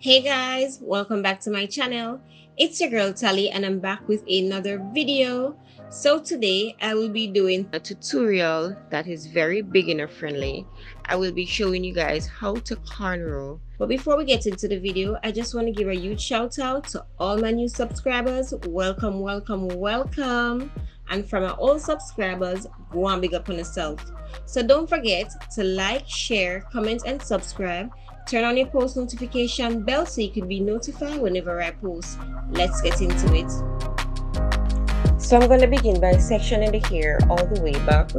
Hey guys, welcome back to my channel. It's your girl Talie and I'm back with another video. So today I will be doing a tutorial that is very beginner friendly. I will be showing you guys how to cornrow. But before we get into the video, I just want to give a huge shout out to all my new subscribers. Welcome, welcome, welcome. And from our old subscribers, go and big up on yourself. So don't forget to like, share, comment and subscribe. Turn on your post notification bell so you can be notified whenever I post. Let's get into it. So I'm going to begin by sectioning the hair all the way back.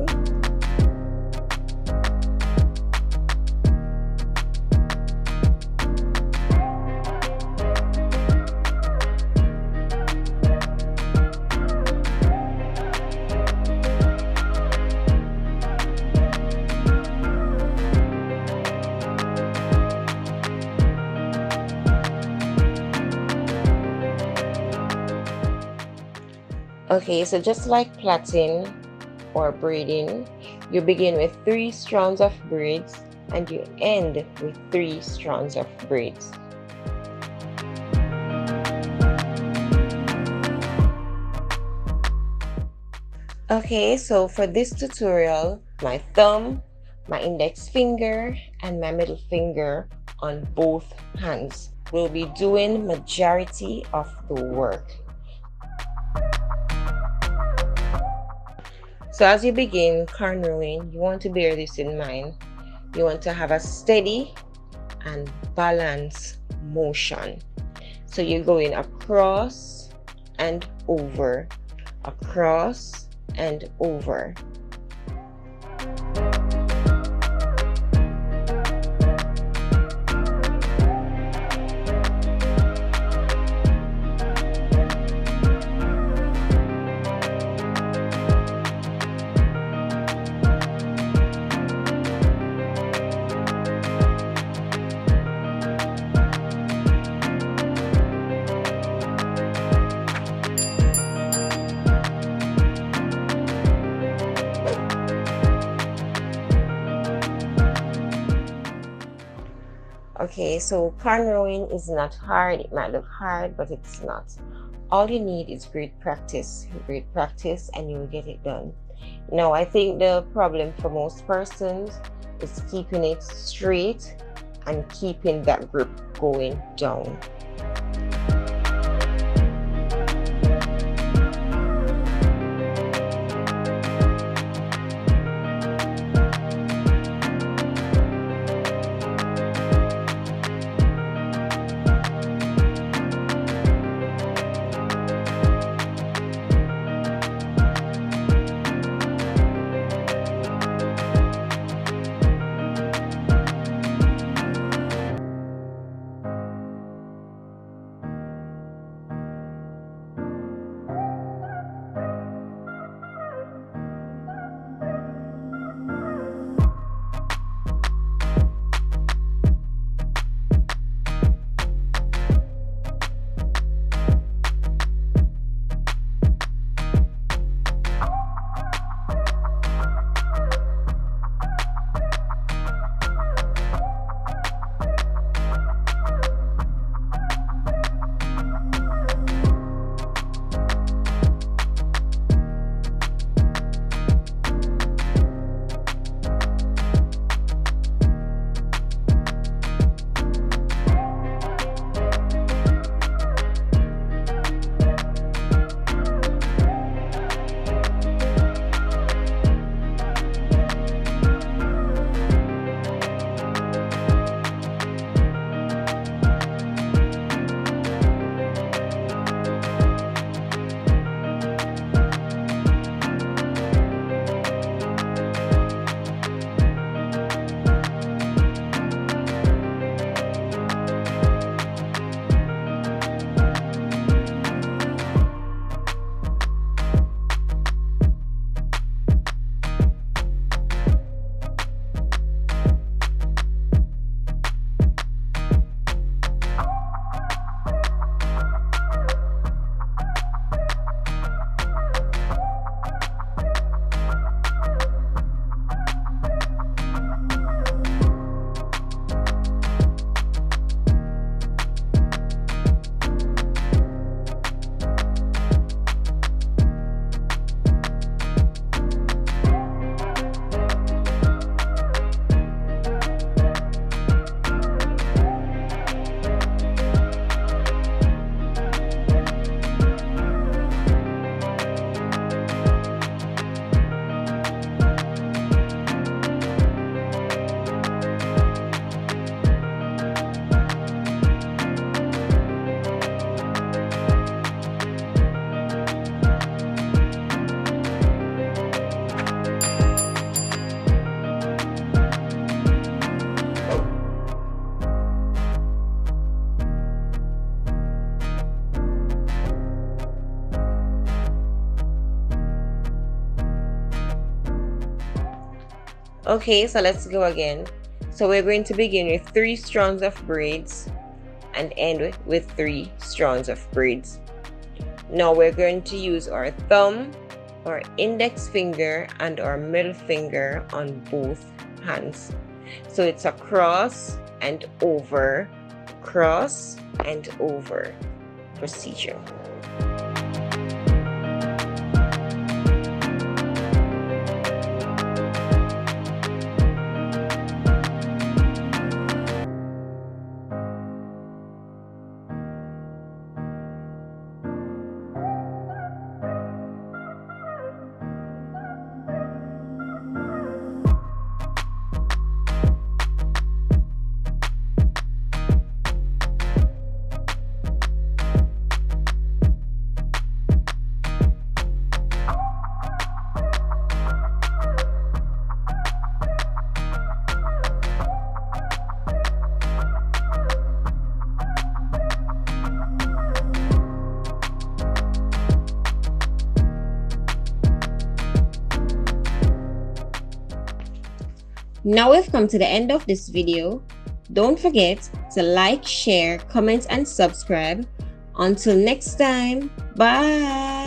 Okay, so just like plaiting or braiding, you begin with 3 strands of braids and you end with 3 strands of braids. Okay, so for this tutorial, my thumb, my index finger, and my middle finger on both hands will be doing majority of the work. So as you begin cornrowing, you want to bear this in mind. You want to have a steady and balanced motion. So you're going across and over, across and over. Okay, so cornrowing is not hard. It might look hard, but it's not. All you need is great practice, and you will get it done. Now, I think the problem for most persons is keeping it straight and keeping that grip going down. Okay, so let's go again. So we're going to begin with 3 strands of braids and end with 3 strands of braids. Now we're going to use our thumb, our index finger, and our middle finger on both hands. So it's a cross and over, cross and over procedure. Now we've come to the end of this video. Don't forget to like, share, comment, and subscribe. Until next time, bye!